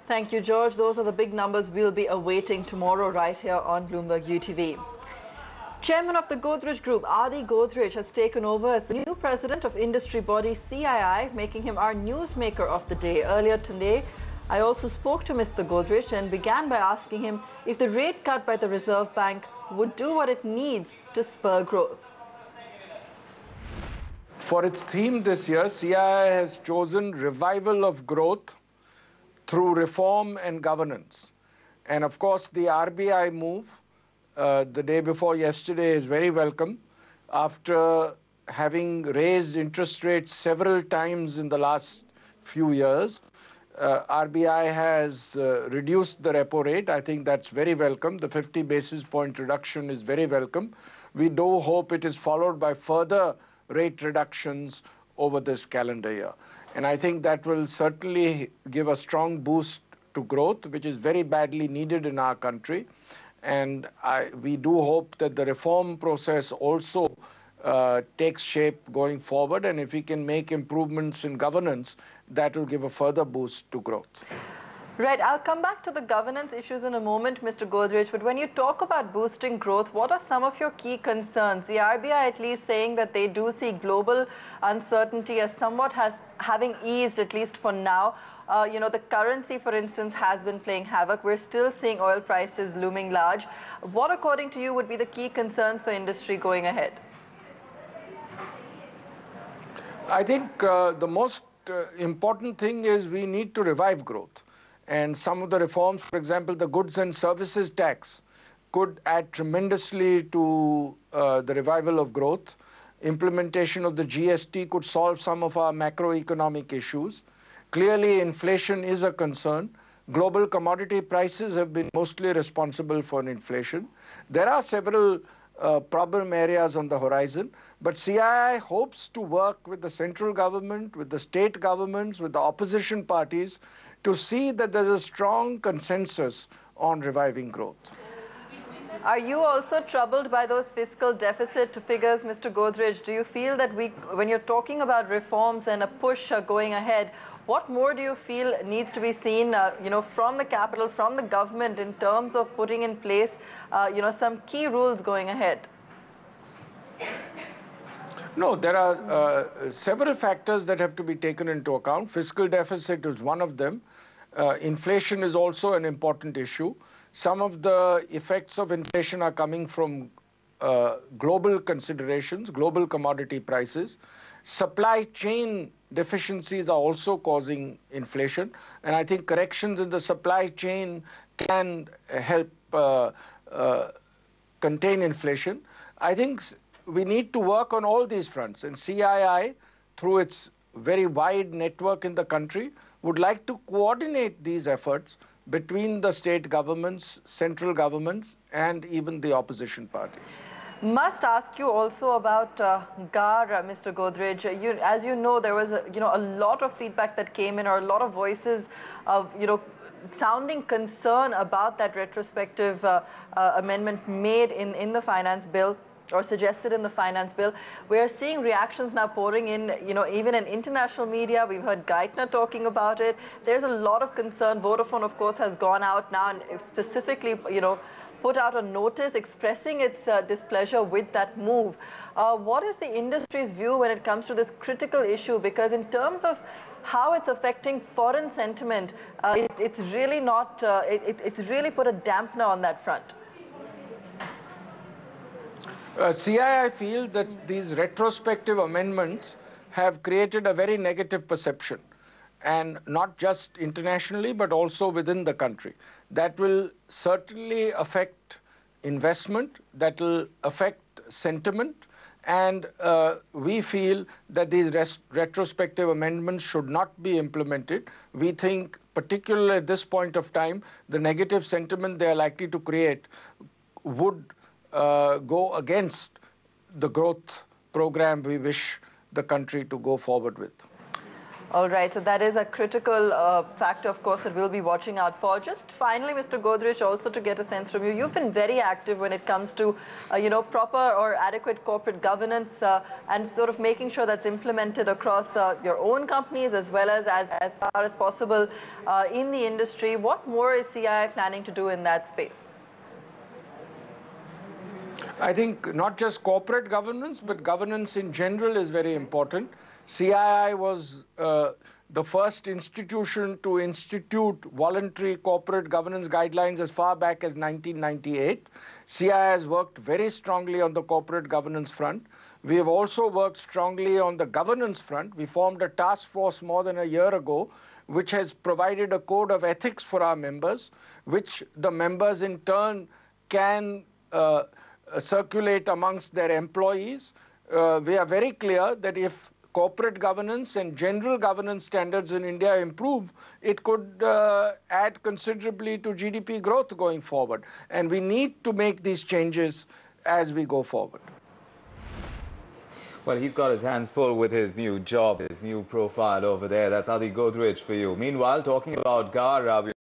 Thank you, George. Those are the big numbers we'll be awaiting tomorrow right here on Bloomberg UTV. Chairman of the Godrej Group, Adi Godrej, has taken over as the new president of industry body CII, making him our newsmaker of the day. Earlier today, I also spoke to Mr. Godrej and began by asking him if the rate cut by the Reserve Bank would do what it needs to spur growth. For its theme this year, CII has chosen revival of growth through reform and governance. And of course, the RBI move the day before yesterday is very welcome. After having raised interest rates several times in the last few years, RBI has reduced the repo rate. I think that's very welcome. The 50 basis point reduction is very welcome. We do hope it is followed by further rate reductions over this calendar year. And I think that will certainly give a strong boost to growth, which is very badly needed in our country. And we do hope that the reform process also takes shape going forward. And if we can make improvements in governance, that will give a further boost to growth. Right. I'll come back to the governance issues in a moment, Mr. Godrej. But when you talk about boosting growth, what are some of your key concerns? The RBI at least saying that they do see global uncertainty as somewhat having eased, at least for now. The currency, for instance, has been playing havoc. We're still seeing oil prices looming large. What, according to you, would be the key concerns for industry going ahead? I think the most important thing is we need to revive growth. And some of the reforms, for example, the goods and services tax, could add tremendously to the revival of growth. Implementation of the GST could solve some of our macroeconomic issues. Clearly, inflation is a concern. Global commodity prices have been mostly responsible for inflation. There are several problem areas on the horizon, but CII hopes to work with the central government, with the state governments, with the opposition parties, to see that there's a strong consensus on reviving growth. Are you also troubled by those fiscal deficit figures, Mr. Godrej? Do you feel that when you're talking about reforms and a push going ahead, what more do you feel needs to be seen, from the capital, from the government, in terms of putting in place, some key rules going ahead? No, there are several factors that have to be taken into account. Fiscal deficit is one of them. Inflation is also an important issue. Some of the effects of inflation are coming from global considerations, global commodity prices. Supply chain deficiencies are also causing inflation. And I think corrections in the supply chain can help contain inflation. I think we need to work on all these fronts. And CII, through its very wide network in the country, would like to coordinate these efforts between the state governments, central governments, and even the opposition parties. Must ask you also about GAR, Mr. Godrej. As you know, there was a lot of feedback that came in, or a lot of voices of sounding concern about that retrospective amendment made in the finance bill, or suggested in the finance bill. We are seeing reactions now pouring in, even in international media. We've heard Geithner talking about it. There's a lot of concern. Vodafone, of course, has gone out now and specifically, put out a notice expressing its displeasure with that move. What is the industry's view when it comes to this critical issue? Because in terms of how it's affecting foreign sentiment, it's really not, it's really put a dampener on that front. CII feel that these retrospective amendments have created a very negative perception, and not just internationally, but also within the country. That will certainly affect investment, that will affect sentiment, and we feel that these retrospective amendments should not be implemented. We think, particularly at this point of time, the negative sentiment they are likely to create would go against the growth program we wish the country to go forward with. All right, so that is a critical factor, of course, that we'll be watching out for. Just finally, Mr. Godrej, also to get a sense from you, you've been very active when it comes to, proper or adequate corporate governance and sort of making sure that's implemented across your own companies as well as far as possible in the industry. What more is CII planning to do in that space? I think not just corporate governance, but governance in general is very important. CII was the first institution to institute voluntary corporate governance guidelines as far back as 1998. CII has worked very strongly on the corporate governance front. We have also worked strongly on the governance front. We formed a task force more than a year ago, which has provided a code of ethics for our members, which the members in turn can circulate amongst their employees. We are very clear that if corporate governance and general governance standards in India improve, it could add considerably to GDP growth going forward. And we need to make these changes as we go forward. Well, he's got his hands full with his new job, his new profile over there. That's Adi Godrej for you. Meanwhile, talking about Godrej,